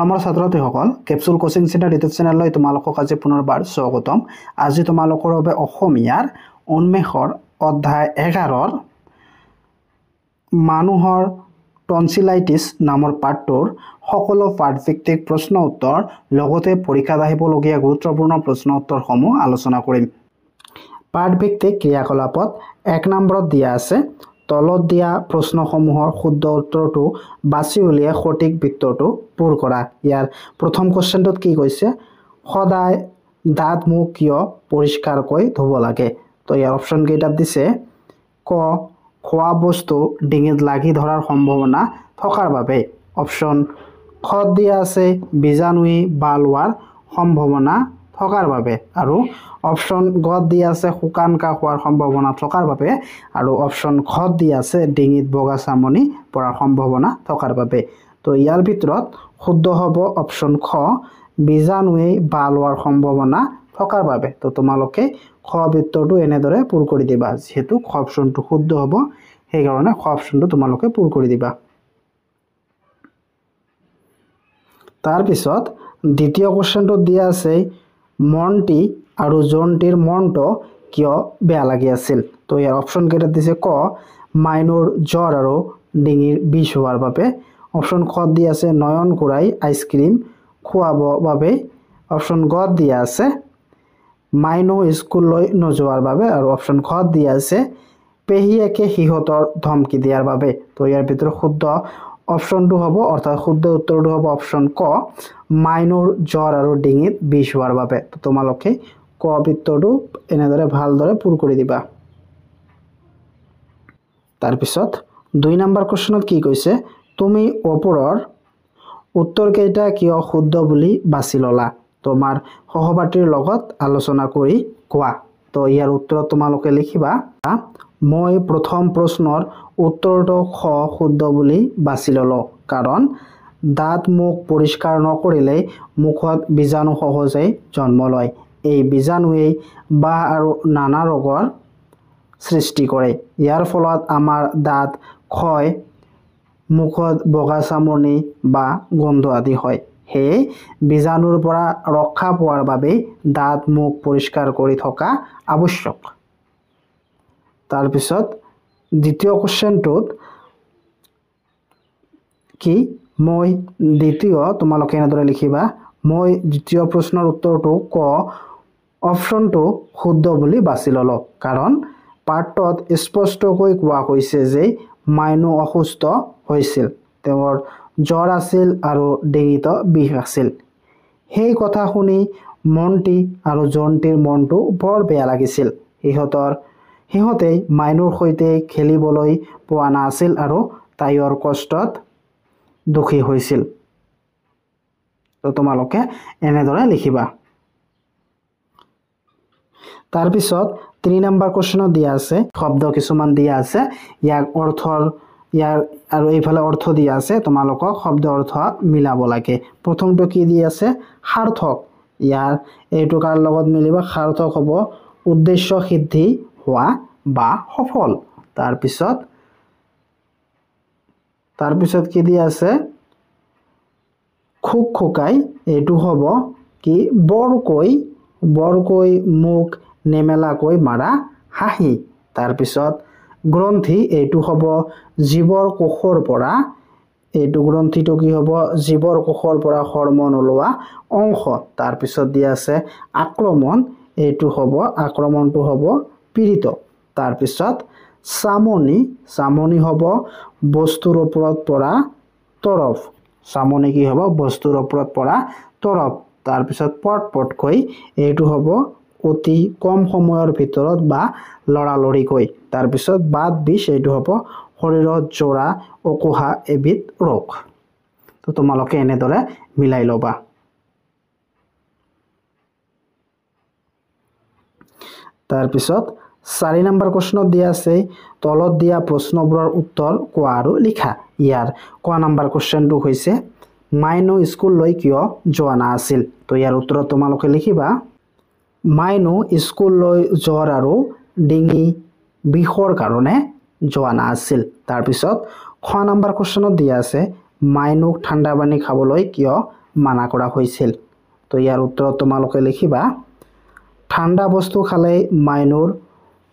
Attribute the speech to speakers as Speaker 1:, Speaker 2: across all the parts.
Speaker 1: আমাৰ ছাত্ৰ-ছাত্ৰীসকল capsule coaching centre YouTube চেনেললৈ তোমালোকক আজি পুনৰবাৰ স্বাগতম। আজি তোমালোকৰ বাবে অসমীয়াৰ উন্মেষৰ অধ্যায় 11ৰ মানুহৰ টনচিলাইটিছ নামৰ পাঠটোৰ সকলো পাঠভিত্তিক প্ৰশ্ন উত্তৰ লগতে পৰীক্ষাত আহিবলগীয়া গুৰুত্বপূৰ্ণ প্ৰশ্ন উত্তৰসমূহ আলোচনা কৰিম। পাঠভিত্তিক ক্ৰিয়াকলাপত 1 নম্বৰত দিয়া আছে তলত দিয়া প্ৰশ্নসমূহৰ শুদ্ধ উত্তৰটো বাছি উলিয়াই সঠিক বিত্তৰটো পূৰ কৰা। ইয়াৰ প্ৰথম কোৱেশ্চনটোত কি কৈছে, সদায় দাঁত মুখ কিয় পৰিষ্কাৰকৈ ধুব লাগে? তো ইয়াৰ অপশ্যন কেইটাত দিছে, ক খোৱা বস্তু ডিঙিত লাগি ধৰাৰ সম্ভাৱনা থকাৰ বাবে। অপশ্যন খত দিয়া আছে বীজাণুৱে বাল হোৱাৰ সম্ভাৱনা থকাৰ বাবে, আৰু অপশ্যন গত দিয়া আছে শুকান কাহ হোৱাৰ সম্ভাৱনা থকাৰ বাবে, আৰু অপশ্যন খত দিয়া আছে ডিঙিত বগা চামনি পৰাৰ সম্ভাৱনা থকাৰ বাবে। তো ইয়াৰ ভিতৰত শুদ্ধ হ'ব অপশ্যন খ বীজাণুৱে বাল হোৱাৰ সম্ভাৱনা থকাৰ বাবে। তো তোমালোকে খ বিত্তৰটো এনেদৰে পূৰ কৰি দিবা। যেহেতু খ অপশ্যনটো শুদ্ধ হ'ব সেইকাৰণে খ অপশ্যনটো তোমালোকে পূৰ কৰি দিবা। তাৰপিছত দ্বিতীয় কুৱেশ্যনটোত দিয়া আছে মন্টি আৰু জন্টিৰ মনটো কিয় বেয়া লাগি আছিল? তো ইয়াৰ অপশ্যন কেইটাত দিছে, ক মাইনুৰ জ্বৰ আৰু ডিঙিৰ বিষ হোৱাৰ বাবে। অপশ্যন খত দিয়া আছে নয়ন খুৰাই আইচক্ৰীম খুৱাব বাবে। অপশ্যন গত দিয়া আছে মাইনু স্কুললৈ নোযোৱাৰ বাবে, আৰু অপশ্যন খত দিয়া আছে পেহীয়েকে সিহঁতৰ ধমকি দিয়াৰ বাবে। তো ইয়াৰ ভিতৰত শুদ্ধ অপশ্যনটো হ'ব, অৰ্থাৎ শুদ্ধ উত্তৰটো হ'ব অপশ্যন ক মাইনুৰ জ্বৰ আৰু ডিঙিত বিষ হোৱাৰ বাবে। তো তোমালোকে ক বিত্তৰটো এনেদৰে ভালদৰে পূৰ কৰি দিবা। তাৰপিছত 2 নম্বৰ কুৱেশ্যনত কি কৈছে, তুমি ওপৰৰ উত্তৰকেইটা কিয় শুদ্ধ বুলি বাছি ল'লা? তোমাৰ সহপাঠীৰ লগত আলোচনা কৰি কোৱা। তো ইয়াৰ উত্তৰত তোমালোকে লিখিবা, মই প্ৰথম প্ৰশ্নৰ উত্তৰটো খ শুদ্ধ বুলি বাছি ল'লোঁ, কাৰণ দাঁত মুখ পৰিষ্কাৰ নকৰিলে মুখত বীজাণু সহজেই জন্ম লয়। এই বীজাণুৱেই বাহ আৰু নানা ৰোগৰ সৃষ্টি কৰে। ইয়াৰ ফলত আমাৰ দাঁত ক্ষয়, মুখত বগা চামনি বা গোন্ধ আদি হয়। সেয়ে বীজাণুৰ পৰা ৰক্ষা পোৱাৰ বাবে দাঁত মুখ পৰিষ্কাৰ কৰি থকা আৱশ্যক। তাৰপিছত দ্বিতীয় কুৱেশ্যনটোত কি, মই দ্বিতীয় তোমালোকে এনেদৰে লিখিবা, মই দ্বিতীয় প্ৰশ্নৰ উত্তৰটো ক অপশ্যনটো শুদ্ধ বুলি বাছি ল'লোঁ, কাৰণ পাঠটোত স্পষ্টকৈ কোৱা হৈছে যে মাইনু অসুস্থ হৈছিল, তেওঁৰ জ্বৰ আছিল আৰু ডিঙিত বিষ আছিল। সেই কথা শুনি মন্টি আৰু জন্টিৰ মনটো বৰ বেয়া লাগিছিল। সিহঁতে মাইনুৰ সৈতে খেলিবলৈ পোৱা নাছিল আৰু তাইৰ কষ্টত দুখী হৈছিল। তো তোমালোকে এনেদৰে লিখিবা। তাৰপিছত 3 নম্বৰ কুৱেশ্যনত দিয়া আছে শব্দ কিছুমান দিয়া আছে, ইয়াৰ আৰু এইফালে অৰ্থ দিয়া আছে, তোমালোকক শব্দ অৰ্থ মিলাব লাগে। প্ৰথমটো কি দিয়া আছে, সাৰ্থক। ইয়াৰ এইটো কাৰ লগত মিলিব, সাৰ্থক হ'ব উদ্দেশ্য সিদ্ধি হোৱা বা সফল। তাৰপিছত কি দিয়া আছে, খুক খুকাই, এইটো হ'ব কি বৰকৈ মুখ নেমেলাকৈ মাৰা হাঁহি। তাৰপিছত গ্ৰন্থি, এইটো হ'ব জীৱৰ কোষৰ পৰা, এইটো গ্ৰন্থিটো কি হ'ব জীৱৰ কোষৰ পৰা হৰমন ওলোৱা অংশ। তাৰপিছত দিয়া আছে আক্ৰমণ, এইটো হ'ব আক্ৰমণটো হ'ব পীড়িত। তাৰপিছত চামনি হ'ব বস্তুৰ ওপৰত পৰা তৰপ। চামনি কি হ'ব, বস্তুৰ ওপৰত পৰা তৰপ। তাৰপিছত পটকৈ, এইটো হ'ব অতি কম সময়ৰ ভিতৰত বা লৰালৰিকৈ। তাৰপিছত বাত বিষ, এইটো হ'ব শৰীৰত জোৰা উকোহা এবিধ ৰোগ। তো তোমালোকে এনেদৰে মিলাই ল'বা। তাৰপিছত 4 নম্বৰ কুৱেশ্যনত দিয়া আছে তলত দিয়া প্ৰশ্নবোৰৰ উত্তৰ কোৱা আৰু লিখা। ইয়াৰ ক নম্বৰ কুৱেশ্যনটো হৈছে মাইনু স্কুললৈ কিয় যোৱা নাছিল? তো ইয়াৰ উত্তৰত তোমালোকে লিখিবা, মাইনু স্কুললৈ জ্বৰ আৰু ডিঙি বিষৰ কাৰণে যোৱা নাছিল। তাৰপিছত খ নম্বৰ কুৱেশ্যনত দিয়া আছে মাইনুক ঠাণ্ডা পানী খাবলৈ কিয় মানা কৰা হৈছিল তো ইয়াৰ উত্তৰত তোমালোকে লিখিবা ঠাণ্ডা বস্তু খালে মাইনুৰ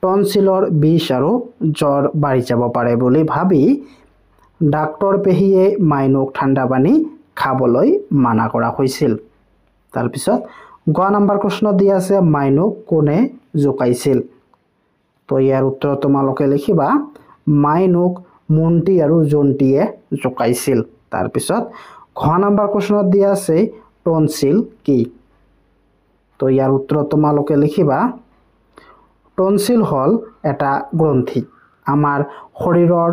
Speaker 1: টনচিলৰ বিষ আৰু জ্বৰ বাঢ়ি যাব পাৰে বুলি ভাবি ডাক্তৰ পেহীয়ে মাইনুক ঠাণ্ডা পানী খাবলৈ মানা কৰা হৈছিল তাৰপিছত গ নম্বৰ প্ৰশ্ন দিয়া আছে মাইনুক কোনে জোকাইছিল তো ইয়াৰ উত্তৰ তোমালোকে লিখিবা মাইনুক মন্টি আৰু জন্টিয়ে জোকাইছিল তাৰপিছত ঘ নম্বৰ প্ৰশ্নত দিয়া আছে টনচিল কি তো ইয়াৰ উত্তৰ তোমালোকে লিখিবা টনচিল হল এটা গ্ৰন্থি আমাৰ শৰীৰৰ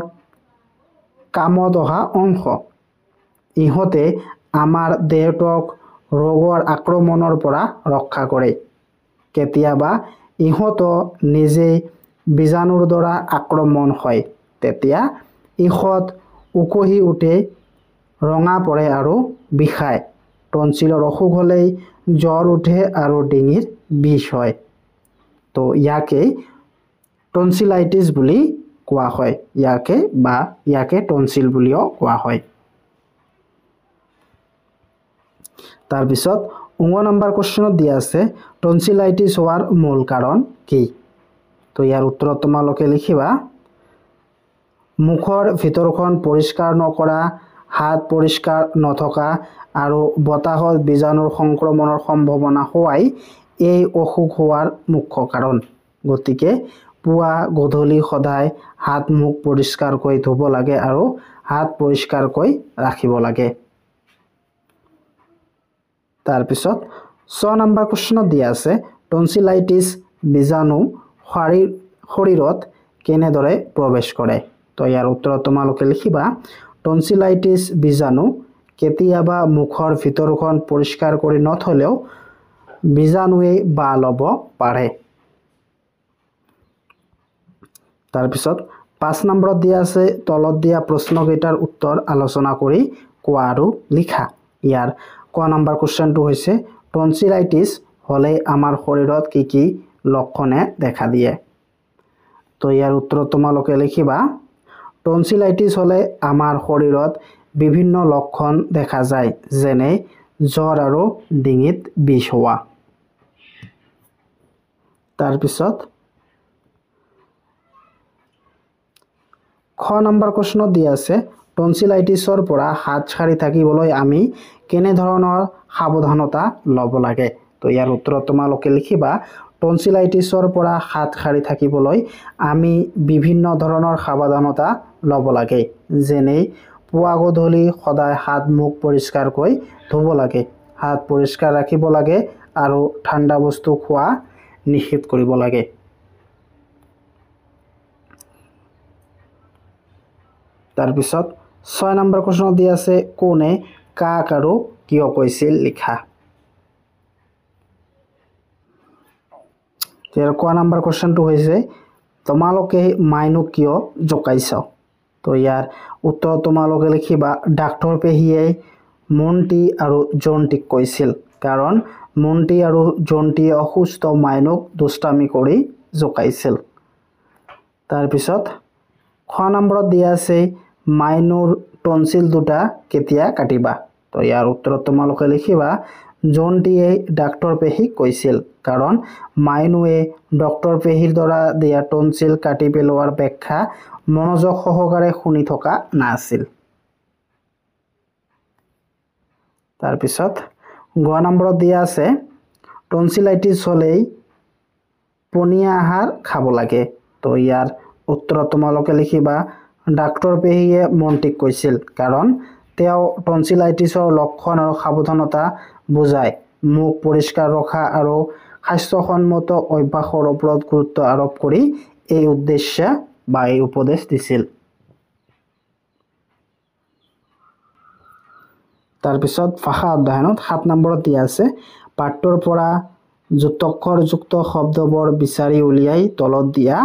Speaker 1: কামত অহা অংশ ইহঁতে আমাৰ দেহটোক ৰোগৰ আক্ৰমণৰ পৰা ৰক্ষা কৰে কেতিয়াবা ইহঁতো নিজে বীজাণুৰ দ্বাৰা আক্ৰমণ হয় তেতিয়া ইহঁত উকহি উঠে ৰঙা পৰে আৰু বিষায় টনচিলৰ অসুখ হ'লেই জ্বৰ উঠে আৰু ডিঙিৰ বিষ হয় তো ইয়াকে টনচিলাইটিছ বুলি কোৱা হয় ইয়াকে টনচিল বুলিও কোৱা হয় তাৰপিছত 9 নম্বৰ কোৱেশ্চনত দিয়া আছে টনচিলাইটিছ হোৱাৰ মূল কাৰণ কি তো ইয়াৰ উত্তৰত তোমালোকে লিখিবা মুখৰ ভিতৰখন পৰিষ্কাৰ নকৰা হাত পৰিষ্কাৰ নথকা আৰু বতাহত বীজাণুৰ সংক্ৰমণৰ সম্ভাৱনা হোৱাই এই অসুখ হোৱাৰ মুখ্য কাৰণ গতিকে পুৱা গধূলি সদায় হাত মুখ পৰিষ্কাৰকৈ ধুব লাগে আৰু হাত পৰিষ্কাৰকৈ ৰাখিব লাগে তাৰপিছত 6 নম্বৰ কোৱেশ্চনত দিয়া আছে টনচিলাইটিছ বীজাণু শৰীৰত কেনেদৰে প্ৰৱেশ কৰে তো ইয়াৰ উত্তৰত তোমালোকে লিখিবা টনচিলাইটিছ বীজাণু কেতিয়াবা মুখৰ ভিতৰখন পৰিষ্কাৰ কৰি নথলেও বীজাণুৱে বাহ ল'ব পাৰে তাৰপিছত 5 নম্বৰত দিয়া আছে তলত দিয়া প্ৰশ্নকেইটাৰ উত্তৰ আলোচনা কৰি কোৱা আৰু লিখা ইয়াৰ ক নম্বৰ কোৱেশ্চনটো হৈছে টনচিলাইটিছ হলে আমাৰ শৰীৰত কি লক্ষণে দেখা দিয়ে তো ইয়াৰ উত্তৰত তোমালোকে লিখিবা টনচিলাইটিছ হলে আমাৰ শৰীৰত বিভিন্ন লক্ষণ দেখা যায় যেনে জ্বৰ আৰু ডিঙিত বিষ হোৱা তাৰপিছত খ নম্বৰ কোৱেশ্চনত দিয়া আছে টনচিলাইটিছৰ পৰা হাত সাৰি থাকিবলৈ আমি কেনে ধৰণৰ সাৱধানতা ল'ব লাগে তো ইয়াৰ উত্তৰত তোমালোকে লিখিবা টনচিলাইটিছৰ পৰা হাত সাৰি থাকিবলৈ আমি বিভিন্ন ধৰণৰ সাৱধানতা ল'ব লাগে যেনে পুৱা গধূলি সদায় হাত মুখ পৰিষ্কাৰকৈ ধুব লাগে হাত পৰিষ্কাৰ ৰাখিব লাগে আৰু ঠাণ্ডা বস্তু খোৱা নিষেধ কৰিব লাগে তাৰপিছত 6 নম্বৰ কোৱেশ্চন দিয়া আছে কোনে কাক আৰু কিয় কৈছিল লিখা ইয়াৰ ক নম্বৰ কোৱেশ্চনটো হৈছে তোমালোকে মাইনুক কিয় জোকাইছ তো ইয়াৰ উত্তৰ তোমালোকে লিখিবা ডাক্তৰ পেহীয়ে মন্টি আৰু জন্টিক কৈছিল কাৰণ মন্টি আৰু জন্টিয়ে অসুস্থ মাইনুক দুষ্টামি কৰি জোকাইছিল তাৰপিছত খ নম্বৰত দিয়া আছে মাইনুৰ টনচিল দুটা কেতিয়া কাটিবা তো ইয়াৰ উত্তৰত তোমালোকে লিখিবা জন্টিয়ে ডাক্তৰ পেহীক কৈছিল কাৰণ মাইনুৱে ডক্তৰ পেহীৰ দ্বাৰা দিয়া টনচিল কাটি পেলোৱাৰ ব্যাখ্যা মনোযোগ সহকাৰে শুনি থকা নাছিল তাৰপিছত গ নম্বৰত দিয়া আছে টনচিলাইটিছ হলেই পনীয়া আহাৰ খাব লাগে তো ইয়াৰ উত্তৰত তোমালোকে লিখিবা ডাক্তৰ পেহীয়ে মন্টিক কৈছিল কাৰণ তেওঁ টনচিলাইটিছৰ লক্ষণ আৰু সাৱধানতা বুজায় মুখ পৰিষ্কাৰ ৰখা আৰু স্বাস্থ্যসন্মত অভ্যাসৰ ওপৰত গুৰুত্ব আৰোপ কৰি এই উদ্দেশ্য বা এই উপদেশ দিছিল তাৰপিছত ভাষা অধ্যয়নত 7 নম্বৰত দিয়া আছে পাঠ্যৰ পৰা যুক্তাক্ষৰযুক্ত শব্দবোৰ বিচাৰি উলিয়াই তলত দিয়া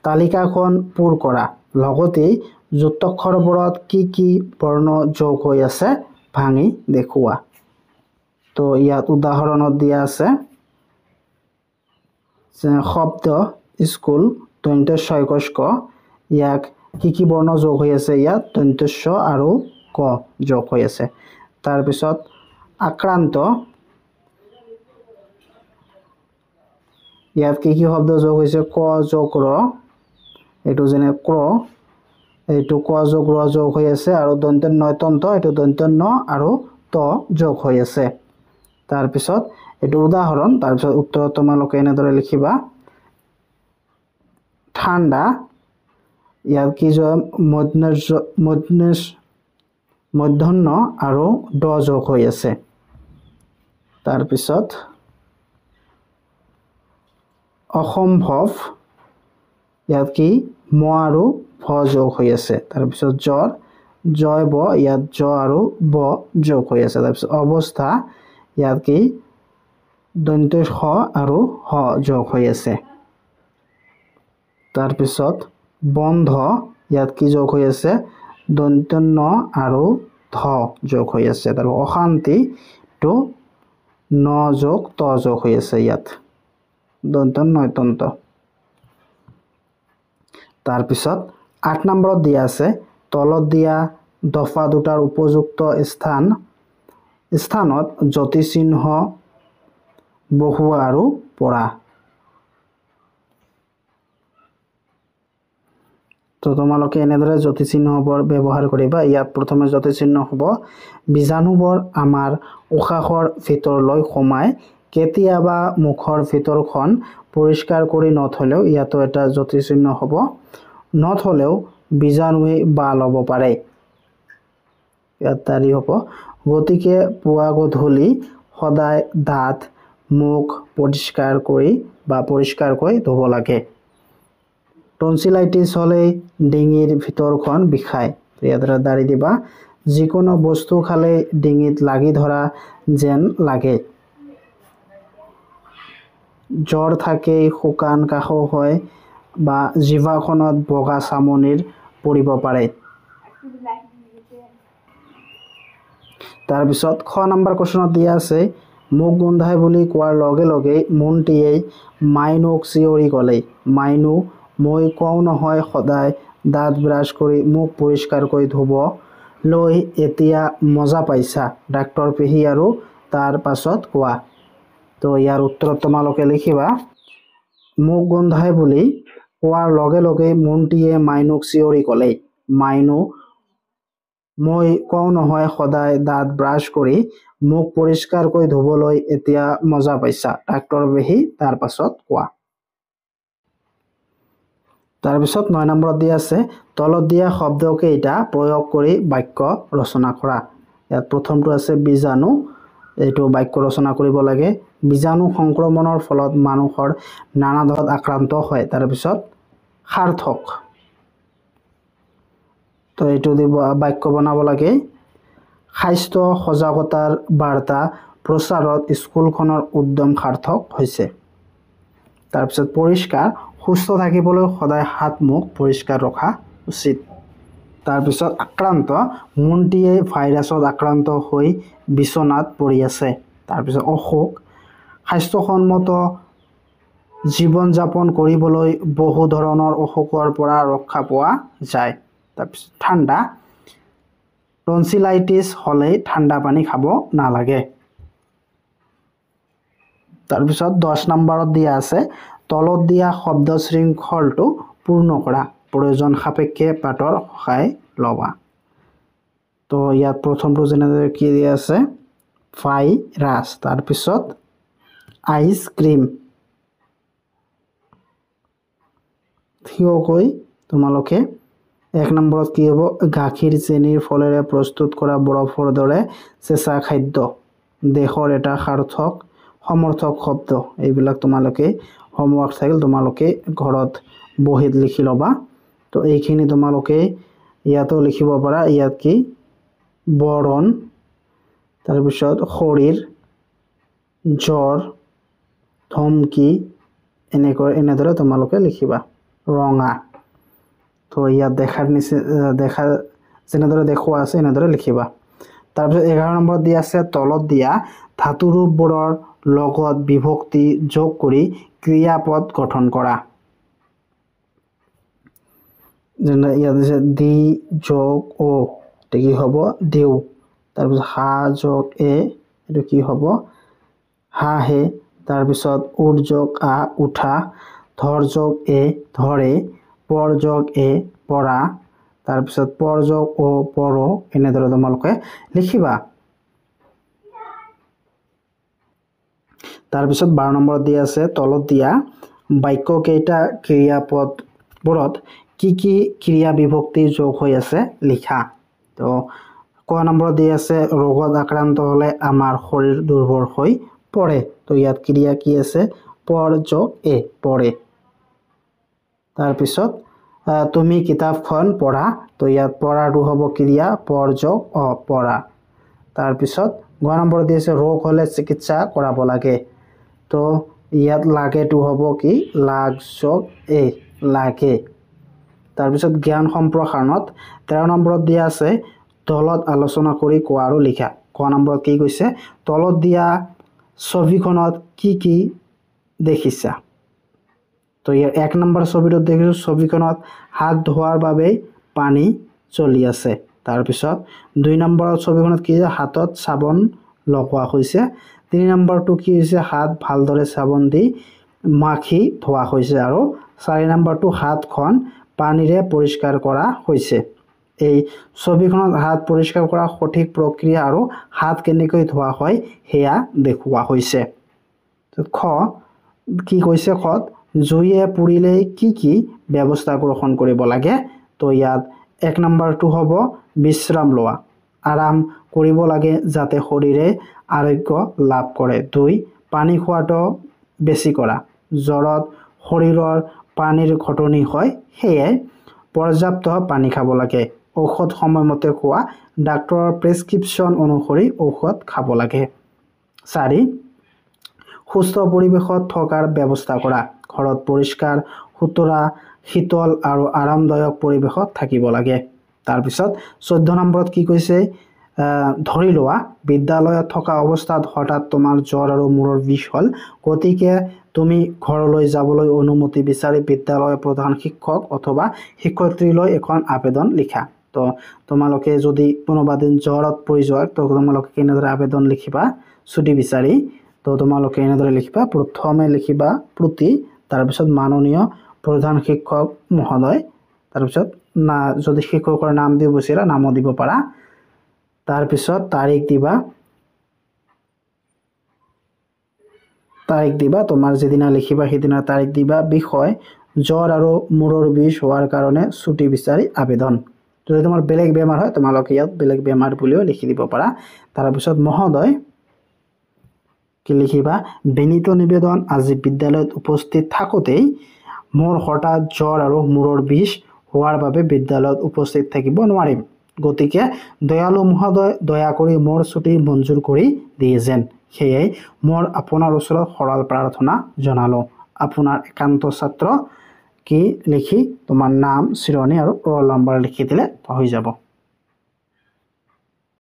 Speaker 1: তালিকাখন পূৰ কৰা লগতে যুক্তাক্ষৰবোৰত কি বৰ্ণ যোগ হৈ আছে ভাঙি দেখুওৱা তো ইয়াত উদাহৰণত দিয়া আছে শব্দ স্কুল দন্ত্যস্ব ক ইয়াক কি বৰ্ণ যোগ হৈ আছে ইয়াত দন্ত্যস্ব আৰু ক যোগ হৈ আছে তাৰপিছত আক্ৰান্ত ইয়াত কি শব্দ যোগ হৈছে ক যোগ ৰ এইটো যেনে ক্ৰ এইটো ক যোগ ৰ যোগ হৈ আছে আৰু দন্ত নয় তন্ত এইটো দন্ত ন আৰু ত যোগ হৈ আছে তাৰ পিছত এইটো উদাহৰণ তাৰ পিছত উত্তৰ তোমালোকে এনেদৰে লিখিবা ঠাণ্ডা ইয়াত কি মধ্যাহ্ন আৰু ড যোগ হৈ আছে তাৰ পিছত অসম্ভৱ ইয়াত কি ম আৰু ভ যোগ হৈ আছে তাৰ পিছত জ্বৰ জয় ব ইয়াত জ আৰু ব যোগ হৈ আছে তাৰ পিছত অৱস্থা ইয়াত কি দন্ত খ আৰু হ যোগ হৈ আছে তাৰ পিছত বন্ধ ইয়াত কি যোগ হৈ আছে দন্ত ন আৰু ধ যোগ হৈ আছে তাৰ অশান্তি তো ন যোগ ত যোগ হৈ আছে ইয়াত দন্ত নয় তন্ত তাৰ পিছত 8 নম্বৰত দিয়া আছে তলত দিয়া দফা দুটাৰ উপযুক্ত স্থানত জ্যোতি চিহ্ন বহুৱা আৰু পৰা তো তোমালোকে এনেদৰে জ্যোতি চিহ্নবোৰ ব্যৱহাৰ কৰিবা ইয়াত প্ৰথমে জ্যোতি চিহ্ন হ'ব বীজাণুবোৰ আমাৰ উশাহৰ ভিতৰলৈ সোমাই কেতিয়াবা মুখৰ ভিতৰখন পৰিষ্কাৰ কৰি নথলেও ইয়াতো এটা জ্যোতি চিহ্ন হ'ব নথলেও বীজাণুৱে বাল হ'ব পাৰে ইয়াত তাৰি হ'ব গতিকে পুৱা গধূলি সদায় দাঁত মুখ পৰিষ্কাৰকৈ ধুব লাগে টনচিলাইটিছ হলে ডিঙিৰ ভিতৰখন বিষায় ইয়াত দাৰি দিবা যিকোনো বস্তু খালে ডিঙিত লাগি ধৰা যেন লাগে জ্বৰ থাকে শুকান কাহ হয় বা জিভাখনত বগা চামনিৰ পৰিব পাৰে তাৰ পিছত খ নম্বৰ কোৱেশ্চনত দিয়া আছে মুখ গোন্ধাই বুলি কোৱাৰ লগে লগে মনটিয়ে মাইনুক চিঞৰি ক'লে মাইনু মই কওঁ নহয় সদায় দাঁত ব্ৰাছ কৰি মুখ পৰিষ্কাৰ কৰি ধুব লৈ এতিয়া মজা পাইছা ডাক্তৰ পেহী আৰু তাৰ পাছত কোৱা তো ইয়াৰ উত্তৰত তোমালোকে লিখিবা মুখ গোন্ধাই বুলি কোৱাৰ লগে লগে মনটিয়ে মাইনুক চিঞৰি ক'লে মাইনু মই কওঁ নহয় সদায় দাঁত ব্ৰাছ কৰি মুখ পৰিষ্কাৰ কৰি ধুবলৈ এতিয়া মজা পাইছা ডাক্তৰ পেহী তাৰ পাছত কোৱা তাৰ পিছত 9 নম্বৰত দিয়া আছে তলত দিয়া শব্দকেইটা প্ৰয়োগ কৰি বাক্য ৰচনা কৰা ইয়াত প্ৰথমটো আছে বীজাণু এইটো বাক্য ৰচনা কৰিব লাগে বীজাণু সংক্ৰমণৰ ফলত মানুহৰ নানা ধৰণত আক্ৰান্ত হয় তাৰ পিছত সাৰ্থক তো এইটো দিব বাক্য বনাব লাগে স্বাস্থ্য সজাগতাৰ বাৰ্তা প্ৰচাৰত স্কুলখনৰ উদ্যম সাৰ্থক হৈছে তাৰ পিছত পৰিষ্কাৰ সুস্থ থাকিবলৈ সদায় হাত মুখ পৰিষ্কাৰ ৰখা উচিত তাৰ পিছত আক্ৰান্ত মনটিয়ে ভাইৰাছত আক্ৰান্ত হৈ বিছনাত পৰি আছে তাৰ পিছত অসুখ স্বাস্থ্যসন্মত জীৱন যাপন কৰিবলৈ বহু ধৰণৰ অসুখৰ পৰা ৰক্ষা পোৱা যায় তাৰ পিছত ঠাণ্ডা টনচিলাইটিছ হলে ঠাণ্ডা পানী খাব নালাগে তাৰ পিছত 10 নম্বৰত দিয়া আছে তলত দিয়া শব্দ শৃংখলটো পূৰ্ণ কৰা প্ৰয়োজন সাপেক্ষে পাঠৰ সহায় লবা তো ইয়াত প্ৰথমটো যেনেদৰে কি দিয়া আছে ভাইৰাছ তাৰ পিছত আইসক্ৰীম থিয়কৈ তোমালোকে 1 নম্বৰত কি হ'ব গাখীৰ চেনিৰ ফলেৰে প্ৰস্তুত কৰা বৰফৰ দৰে চেঁচা খাদ্য দেহৰ এটা সমৰ্থক শব্দ এইবিলাক তোমালোকে হোমৱৰ্ক থাকিল তোমালোকে ঘৰত বহিত লিখি লবা তো এইখিনি তোমালোকে ইয়াতো লিখিব পাৰা ইয়াত কি বৰণ তাৰ পিছত শৰীৰ জ্বৰ ধমকি এনেদৰে তোমালোকে লিখিবা ৰঙা তো ইয়াত দেখা যেনেদৰে দেখুৱা আছে এনেদৰে লিখিবা তাৰ পিছত 11 নম্বৰত দিয়া আছে তলত দিয়া ধাতু ৰূপবোৰৰ লগত বিভক্তি যোগ কৰি ক্ৰিয়াপদ গঠন কৰা যেনে ইয়াত আছে দি যোগ ও কি হ'ব দিও তাৰ পিছত হা যোগ এ এইটো কি হ'ব হাঁহে তাৰপিছত উৰ যোগ আ উঠা ধৰ যোগ এ ধৰে পৰ যোগ এ পৰা তাৰপিছত পৰ যোগ অ পৰ এনেদৰে তোমালোকে লিখিবা তাৰপিছত 12 নম্বৰত দিয়া আছে তলত দিয়া বাক্য কেইটা ক্ৰিয়াপদবোৰত কি ক্ৰিয়া বিভক্তি যোগ হৈ আছে লিখা তো ক নম্বৰত দিয়া আছে ৰোগত আক্ৰান্ত হলে আমাৰ শৰীৰ দুৰ্বল হৈ পৰে তো ইয়াত ক্ৰিয়া কি আছে পৰ যোগ এ পৰে তাৰপিছত তুমি কিতাপখন পঢ়া তো ইয়াত পঢ়াটো হ'ব ক্ৰিয়া পৰ যোগ অ পঢ়া তাৰপিছত 9 নম্বৰত দিয়া আছে ৰোগ হলে চিকিৎসা কৰাব লাগে তো ইয়াত লাগেটো হ'ব কি লাগ যোগ এ লাগে তাৰপিছত জ্ঞান সম্প্ৰসাৰণত 13 নম্বৰত দিয়া আছে তলত আলোচনা কৰি কোৱা আৰু লিখা ক নম্বৰত কি কৈছে তলত দিয়া ছবিখনত কি দেখিছা তো ইয়াৰ 1 নম্বৰ ছবিটোত দেখিছো ছবিখনত হাত ধোৱাৰ বাবে পানী চলি আছে তাৰপিছত 2 নম্বৰৰ ছবিখনত কি হাতত সাবন লগোৱা হৈছে 3 নম্বৰটো কি হৈছে হাত ভালদৰে সাবন দি মাখি ধোৱা হৈছে আৰু 4 নম্বৰটো হাতখন পানীৰে পৰিষ্কাৰ কৰা হৈছে এই ছবিখনত হাত পৰিষ্কাৰ কৰা সঠিক প্ৰক্ৰিয়া আৰু হাত কেনেকৈ ধোৱা হয় হেয়া দেখুওৱা হৈছে খ কি কৈছে খত জুইয়ে পুৰিলে কি ব্যৱস্থা গ্ৰহণ কৰিব লাগে তো ইয়াত 1 নম্বৰটো হ'ব বিশ্ৰাম লোৱা আৰাম কৰিব লাগে যাতে শৰীৰে আৰোগ্য লাভ কৰে 2 পানী খোৱাটো বেছি কৰা জ্বৰত শৰীৰৰ পানীৰ ঘটনি হয় হেয়ে পৰ্যাপ্ত পানী খাব লাগে ঔষধ সময়মতে খোৱা ডাক্তৰৰ প্ৰেছক্ৰিপশ্যন অনুসৰি ঔষধ খাব লাগে 4 সুস্থ পৰিৱেশত থকাৰ ব্যৱস্থা কৰা ঘৰত পৰিষ্কাৰ সুতৰা শীতল আৰু আৰামদায়ক পৰিৱেশত থাকিব লাগে তাৰপিছত 14 নম্বৰত কি কৈছে ধৰি লোৱা বিদ্যালয়ত থকা অৱস্থাত হঠাৎ তোমাৰ জ্বৰ আৰু মূৰৰ বিষ হ'ল গতিকে তুমি ঘৰলৈ যাবলৈ অনুমতি বিচাৰি বিদ্যালয়ৰ প্ৰধান শিক্ষক অথবা শিক্ষয়িত্ৰীলৈ এখন আবেদন লিখা তো তোমালোকে যদি কোনোবা দিন জ্বৰত পৰি যোৱা তো তোমালোকে কেনেদৰে আবেদন লিখিবা ছুটি বিচাৰি তো তোমালোকে এনেদৰে লিখিবা প্ৰথমে লিখিবা প্ৰতি তাৰপিছত মাননীয় প্ৰধান শিক্ষক মহোদয় তাৰপিছত না যদি শিক্ষকৰ নাম দিব বিচাৰা নামো দিব পাৰা তাৰপিছত তাৰিখ দিবা তোমাৰ যেদিনা লিখিবা সেদিনা তাৰিখ দিবা বিষয় জ্বৰ আৰু মূৰৰ বিষ হোৱাৰ কাৰণে ছুটি বিচাৰি আবেদন যদি তোমাৰ বেলেগ বেমাৰ হয় তোমালোকে ইয়াত বেলেগ বেমাৰ বুলিও লিখি দিব পাৰা তাৰপিছত মহোদয় কি লিখিবা বিনীত নিবেদন আজি বিদ্যালয়ত উপস্থিত থাকোতেই মোৰ হঠাৎ জ্বৰ আৰু মূৰৰ বিষ হোৱাৰ বাবে বিদ্যালয়ত উপস্থিত থাকিব নোৱাৰিম গতিকে দয়ালু মহোদয় দয়া কৰি মোৰ ছুটি মঞ্জুৰ কৰি দিয়ে যেন সেয়ে মোৰ আপোনাৰ ওচৰত সৰল প্ৰাৰ্থনা জনালো আপোনাৰ একান্ত ছাত্ৰ কি লিখি তোমাৰ নাম শিৰণী আৰু ৰোল নম্বৰ লিখি দিলে হৈ যাব